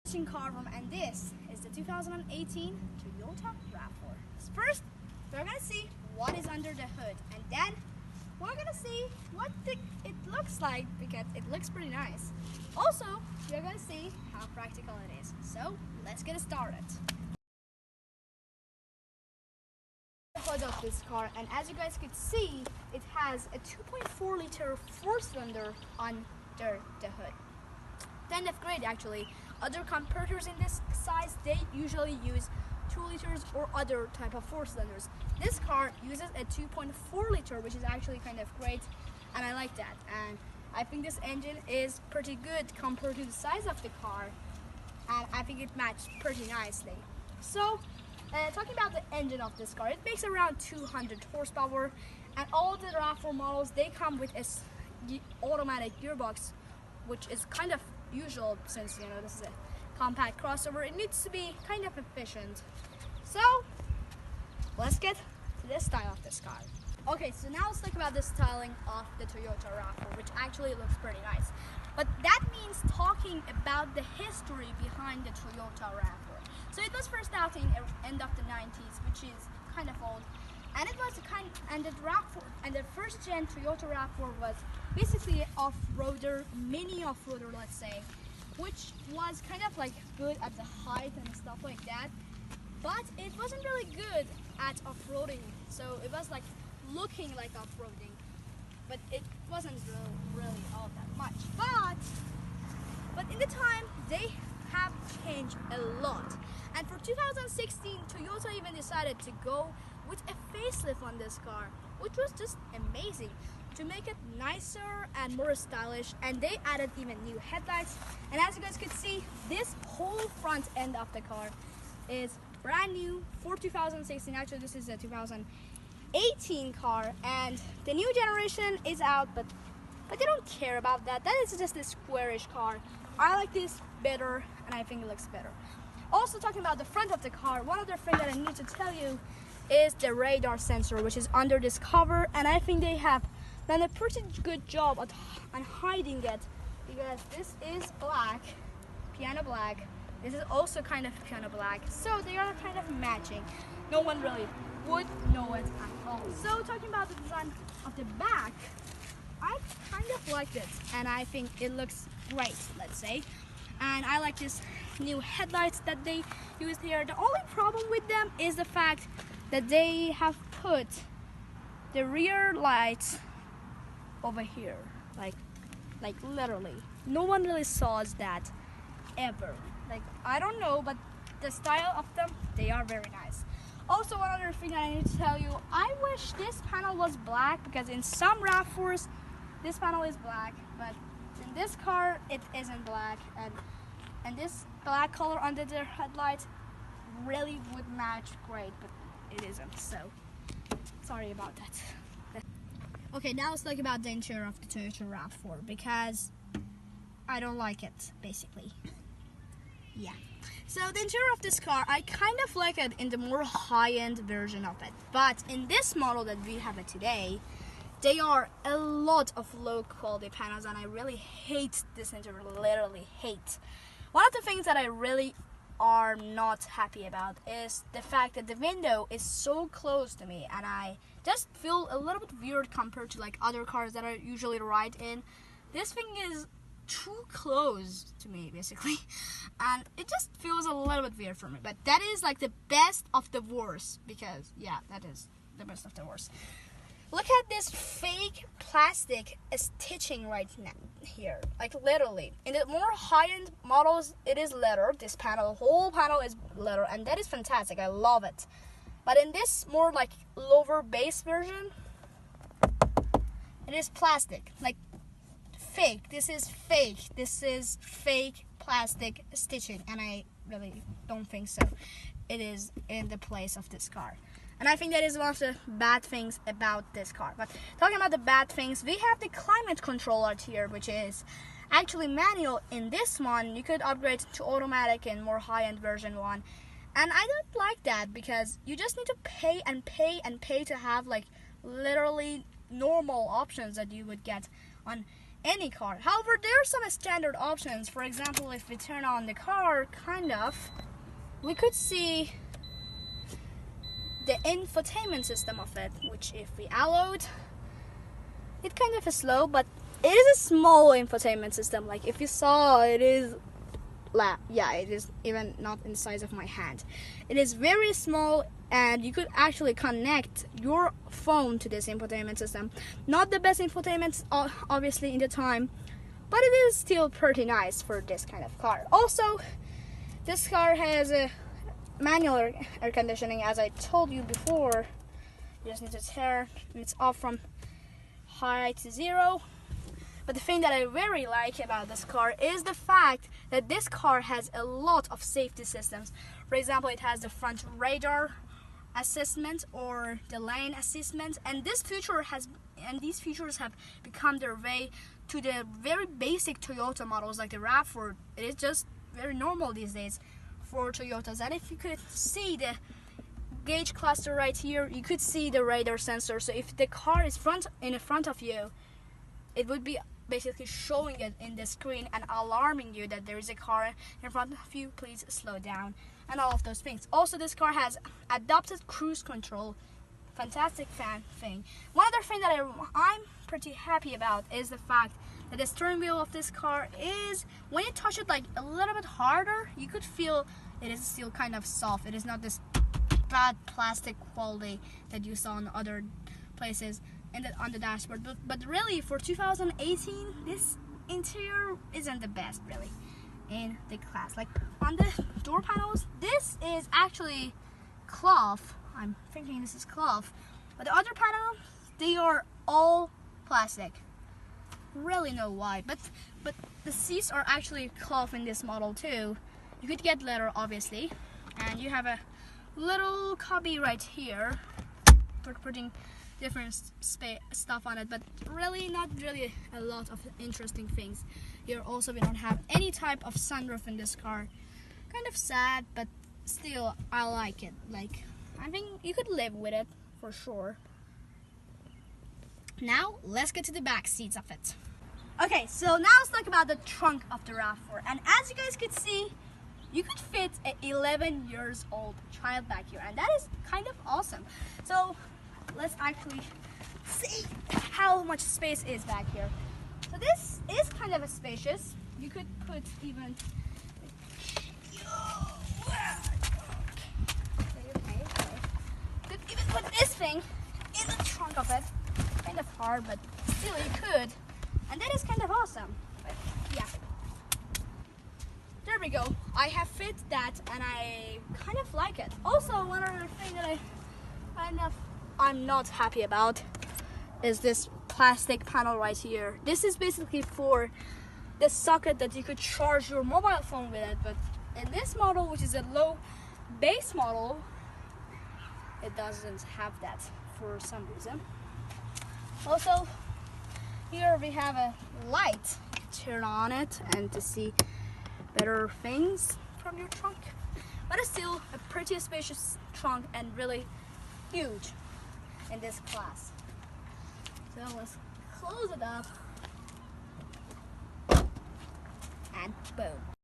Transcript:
Car from, and this is the 2018 Toyota RAV4. First, we're gonna see what is under the hood, and then we're gonna see what it looks like because it looks pretty nice. Also, we're gonna see how practical it is. So let's get started. The hood of this car, and as you guys could see, it has a 2.4 liter 4-cylinder under the hood. Kind of great actually. Other competitors in this size, they usually use 2 liters or other type of 4-cylinders. This car uses a 2.4 liter, which is actually kind of great, and I like that. And I think this engine is pretty good compared to the size of the car, and I think it matched pretty nicely. So, talking about the engine of this car, it makes around 200 horsepower, and all the RAV4 models, they come with a automatic gearbox, which is kind of usual since this is a compact crossover. It needs to be kind of efficient. So let's get to the style of this car. Okay, so now let's talk about the styling of the Toyota RAV4, which actually looks pretty nice. But that means talking about the history behind the Toyota RAV4. So it was first out in the end of the 90s, which is kind of old. And it was the first gen Toyota RAV4 was basically an off-roader, mini off-roader, let's say, which was kind of like good at the height and stuff like that, but it wasn't really good at off-roading. So it was like looking like off-roading, but it wasn't really all that much. But in the time, they have changed a lot. And for 2016, Toyota even decided to go with a facelift on this car, which was just amazing, to make it nicer and more stylish. And they added even new headlights. And as you guys could see, this whole front end of the car is brand new for 2016. Actually, this is a 2018 car, and the new generation is out, but they don't care about that. That is just a squarish car. I like this better, and I think it looks better. Also, talking about the front of the car, one other thing that I need to tell you is the radar sensor, which is under this cover, and I think they have done a pretty good job on hiding it, because this is black, piano black. This is also kind of piano black, so they are kind of matching. No one really would know it at all. So talking about the design of the back, I kind of like it, and I think it looks great, let's say. And I like this new headlights that they used here. The only problem with them is the fact that they have put the rear lights over here, like literally. No one really saw that ever. Like, I don't know, but the style of them, they are very nice. Also, one other thing I need to tell you, I wish this panel was black, because in some RAV4s, this panel is black, but in this car, it isn't black, and this black color under the headlights really would match great, but it isn't, so sorry about that. Okay, now let's talk about the interior of the Toyota RAV4, because I don't like it, basically. Yeah. So the interior of this car, I kind of like it in the more high-end version of it, but in this model that we have it today, they are a lot of low-quality panels, and I really hate this interior, literally hate. One of the things that I really are not happy about is the fact that the window is so close to me, and I just feel a little bit weird compared to like other cars that I usually ride in. This thing is too close to me, basically, and it just feels a little bit weird for me. But that is like the best of the worst, because yeah, that is the best of the worst. Look at this fake plastic stitching right now here, like literally. In the more high-end models, it is leather. This panel, whole panel is leather, and that is fantastic. I love it. But in this more like lower base version, it is plastic, like fake. This is fake. This is fake plastic stitching, and I really don't think so. It is in the place of this car. And I think that is one of the bad things about this car. But talking about the bad things, we have the climate controller here, which is actually manual in this one. You could upgrade to automatic in more high-end version 1. And I don't like that, because you just need to pay and pay and pay to have like literally normal options that you would get on any car. However, there are some standard options. For example, if we turn on the car, we could see the infotainment system of it, which if we allowed, it kind of is slow, but it is a small infotainment system. Like if you saw, it is, yeah, it is even not in the size of my hand. It is very small, and you could actually connect your phone to this infotainment system. Not the best infotainment, obviously, in the time, but it is still pretty nice for this kind of car. Also, this car has a manual air conditioning, as I told you before. You just need to turn it's off from high to 0. But the thing that I very like about this car is the fact that this car has a lot of safety systems. For example, it has the front radar assessment or the lane assessment, and these features have become their way to the very basic Toyota models like the RAV4. It is just very normal these days for Toyotas. And if you could see the gauge cluster right here, you could see the radar sensor. So if the car is in front of you, it would be basically showing it in the screen and alarming you that there is a car in front of you, please slow down, and all of those things. Also, this car has adaptive cruise control. Fantastic thing. One other thing that I'm pretty happy about is the fact that the steering wheel of this car is, when you touch it like a little bit harder, you could feel it is still kind of soft. It is not this bad plastic quality that you saw in other places on the dashboard. But really, for 2018, this interior isn't the best really in the class. Like on the door panels, this is actually cloth. I'm thinking this is cloth, but the other panel, they are all plastic. Really know why, but the seats are actually cloth in this model too. You could get leather, obviously, and you have a little cubby right here for putting different stuff on it, but really not really a lot of interesting things here. Also, we don't have any type of sunroof in this car. Kind of sad, but still I like it. Like, I think you could live with it for sure. Now let's get to the back seats of it. Okay, so now let's talk about the trunk of the RAV4. And as you guys could see, you could fit an 11 years old child back here, and that is kind of awesome. So let's actually see how much space is back here. So this is kind of a spacious. You could put even could even put this thing in the trunk of it. Kind of hard, but still you could. And that is kind of awesome. But yeah. There we go. I have fit that and I kind of like it. Also, one other thing that I'm not happy about is this plastic panel right here. This is basically for the socket that you could charge your mobile phone with it, but in this model, which is a low base model, it doesn't have that for some reason. Also, here we have a light. You can turn on it and to see better things from your trunk. But it's still a pretty spacious trunk and really huge in this class. So let's close it up and boom.